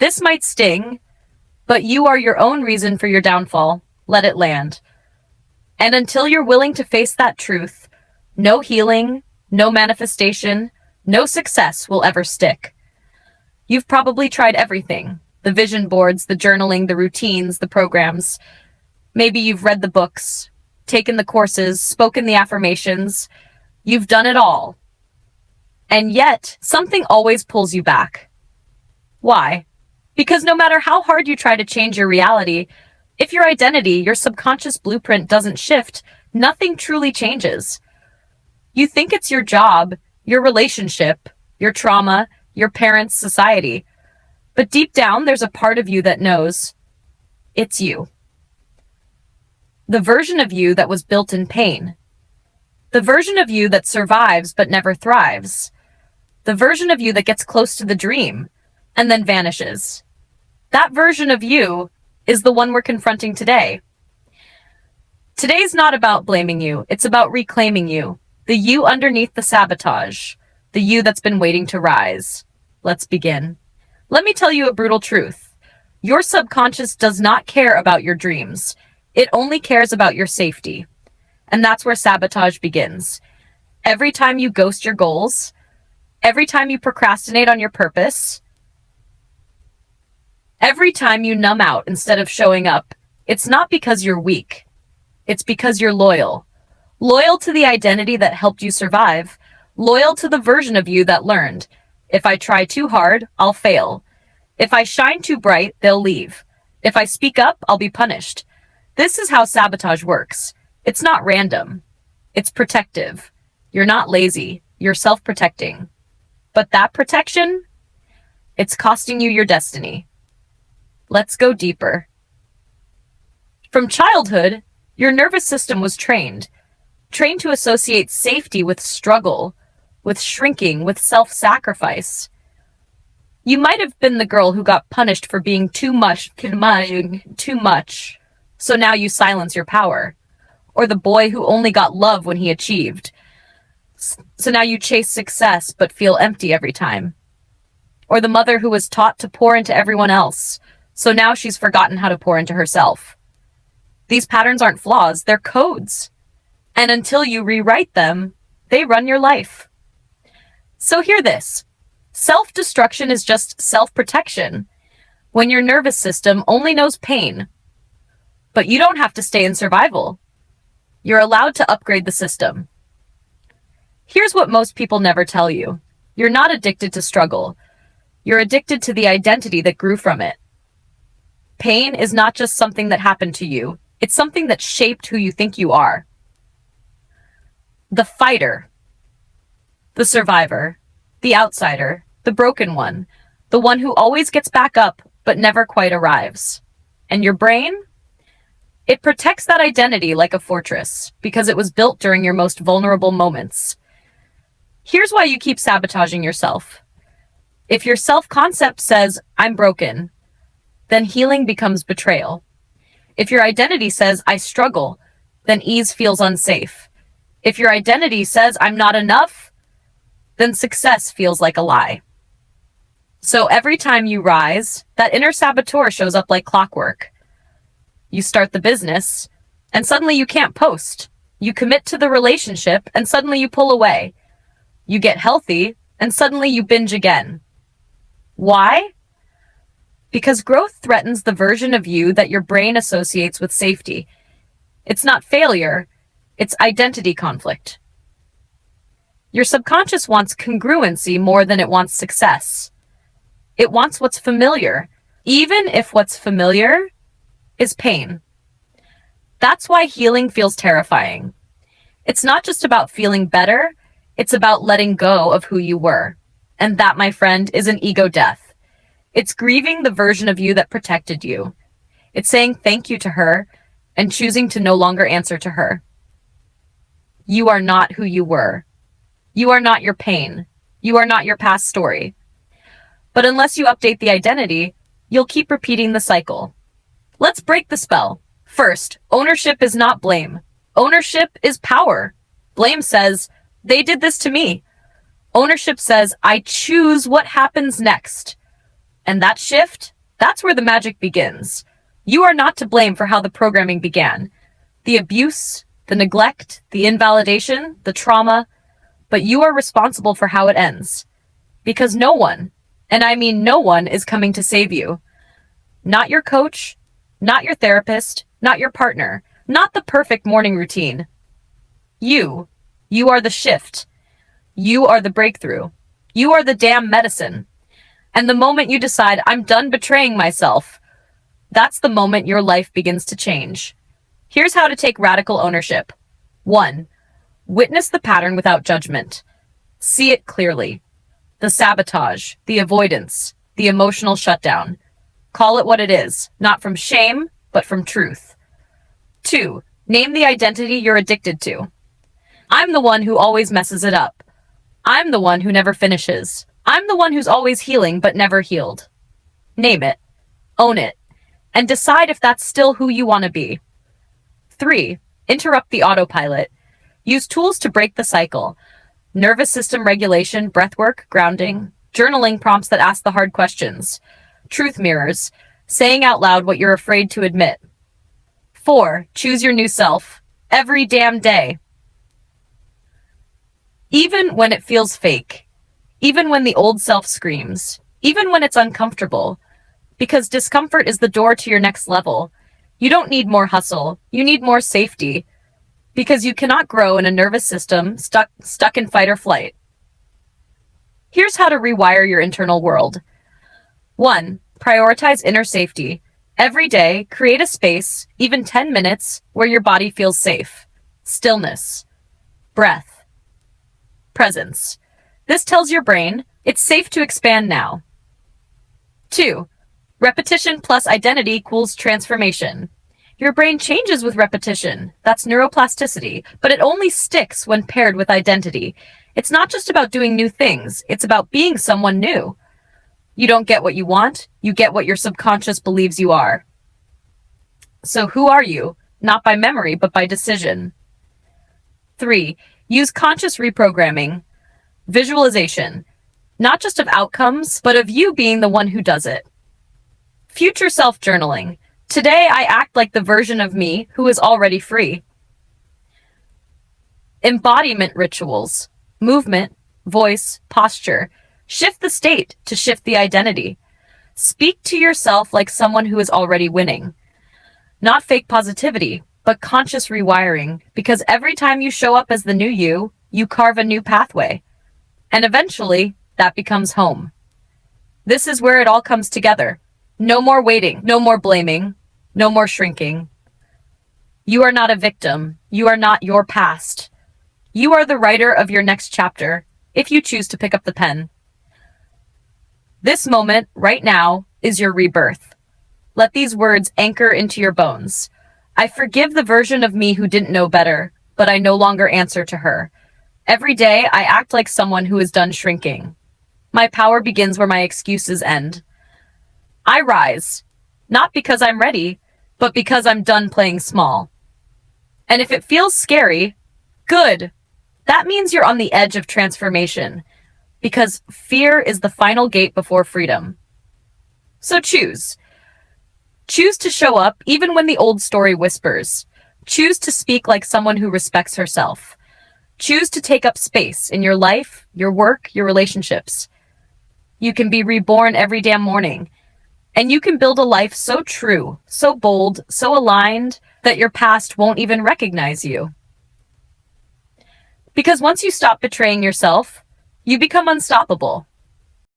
This might sting, but you are your own reason for your downfall. Let it land. And until you're willing to face that truth, no healing, no manifestation, no success will ever stick. You've probably tried everything. The vision boards, the journaling, the routines, the programs. Maybe you've read the books, taken the courses, spoken the affirmations. You've done it all. And yet, something always pulls you back. Why? Because no matter how hard you try to change your reality, if your identity, your subconscious blueprint doesn't shift, nothing truly changes. You think it's your job, your relationship, your trauma, your parents' society. But deep down, there's a part of you that knows it's you. The version of you that was built in pain. The version of you that survives but never thrives. The version of you that gets close to the dream and then vanishes. That version of you is the one we're confronting today. Today's not about blaming you. It's about reclaiming you. The you underneath the sabotage. The you that's been waiting to rise. Let's begin. Let me tell you a brutal truth. Your subconscious does not care about your dreams. It only cares about your safety. And that's where sabotage begins. Every time you ghost your goals, every time you procrastinate on your purpose, every time you numb out instead of showing up, it's not because you're weak. It's because you're loyal. Loyal to the identity that helped you survive. Loyal to the version of you that learned. If I try too hard, I'll fail. If I shine too bright, they'll leave. If I speak up, I'll be punished. This is how sabotage works. It's not random. It's protective. You're not lazy. You're self-protecting. But that protection, it's costing you your destiny. Let's go deeper. From childhood, your nervous system was trained to associate safety with struggle, with shrinking, with self-sacrifice. You might have been the girl who got punished for being too much, so now you silence your power. Or the boy who only got love when he achieved. So now you chase success but feel empty every time. Or the mother who was taught to pour into everyone else, so now she's forgotten how to pour into herself. These patterns aren't flaws, they're codes. And until you rewrite them, they run your life. So hear this. Self-destruction is just self-protection. When your nervous system only knows pain. But you don't have to stay in survival. You're allowed to upgrade the system. Here's what most people never tell you. You're not addicted to struggle. You're addicted to the identity that grew from it. Pain is not just something that happened to you. It's something that shaped who you think you are. The fighter, the survivor, the outsider, the broken one, the one who always gets back up but never quite arrives. And your brain? It protects that identity like a fortress because it was built during your most vulnerable moments. Here's why you keep sabotaging yourself. If your self-concept says, I'm broken, then healing becomes betrayal. If your identity says, I struggle, then ease feels unsafe. If your identity says, I'm not enough, then success feels like a lie. So every time you rise, that inner saboteur shows up like clockwork. You start the business, and suddenly you can't post. You commit to the relationship, and suddenly you pull away. You get healthy, and suddenly you binge again. Why? Because growth threatens the version of you that your brain associates with safety. It's not failure, it's identity conflict. Your subconscious wants congruency more than it wants success. It wants what's familiar, even if what's familiar is pain. That's why healing feels terrifying. It's not just about feeling better, it's about letting go of who you were. And that, my friend, is an ego death. It's grieving the version of you that protected you. It's saying thank you to her and choosing to no longer answer to her. You are not who you were. You are not your pain. You are not your past story. But unless you update the identity, you'll keep repeating the cycle. Let's break the spell. First, ownership is not blame. Ownership is power. Blame says, they did this to me. Ownership says, I choose what happens next. And that shift, that's where the magic begins. You are not to blame for how the programming began. The abuse, the neglect, the invalidation, the trauma, but you are responsible for how it ends. Because no one, and I mean no one, is coming to save you. Not your coach, not your therapist, not your partner, not the perfect morning routine. You. You are the shift. You are the breakthrough. You are the damn medicine. And the moment you decide, I'm done betraying myself, that's the moment your life begins to change. Here's how to take radical ownership. 1. Witness the pattern without judgment. See it clearly. The sabotage, the avoidance, the emotional shutdown. Call it what it is, not from shame, but from truth. 2. Name the identity you're addicted to. I'm the one who always messes it up. I'm the one who never finishes. I'm the one who's always healing but never healed. Name it, own it, and decide if that's still who you want to be. 3. Interrupt the autopilot. Use tools to break the cycle. Nervous system regulation, breathwork, grounding, journaling prompts that ask the hard questions. Truth mirrors, saying out loud what you're afraid to admit. 4. Choose your new self. Every damn day. Even when it feels fake. Even when the old self screams. Even when it's uncomfortable. Because discomfort is the door to your next level. You don't need more hustle. You need more safety. Because you cannot grow in a nervous system stuck in fight or flight. Here's how to rewire your internal world. 1. Prioritize inner safety. Every day, create a space, even 10 minutes, where your body feels safe. Stillness. Breath. Presence. This tells your brain, it's safe to expand now. 2. Repetition plus identity equals transformation. Your brain changes with repetition. That's neuroplasticity, but it only sticks when paired with identity. It's not just about doing new things, it's about being someone new. You don't get what you want, you get what your subconscious believes you are. So who are you? Not by memory, but by decision. 3. Use conscious reprogramming. Visualization. Not just of outcomes, but of you being the one who does it. Future self-journaling. Today I act like the version of me who is already free. Embodiment rituals. Movement, voice, posture. Shift the state to shift the identity. Speak to yourself like someone who is already winning. Not fake positivity, but conscious rewiring, because every time you show up as the new you, you carve a new pathway. And eventually, that becomes home. This is where it all comes together. No more waiting, no more blaming, no more shrinking. You are not a victim. You are not your past. You are the writer of your next chapter, if you choose to pick up the pen. This moment, right now, is your rebirth. Let these words anchor into your bones. I forgive the version of me who didn't know better, but I no longer answer to her. Every day, I act like someone who is done shrinking. My power begins where my excuses end. I rise, not because I'm ready, but because I'm done playing small. And if it feels scary, good. That means you're on the edge of transformation, because fear is the final gate before freedom. So choose. Choose to show up even when the old story whispers. Choose to speak like someone who respects herself. Choose to take up space in your life, your work, your relationships. You can be reborn every damn morning. And you can build a life so true, so bold, so aligned that your past won't even recognize you. Because once you stop betraying yourself, you become unstoppable.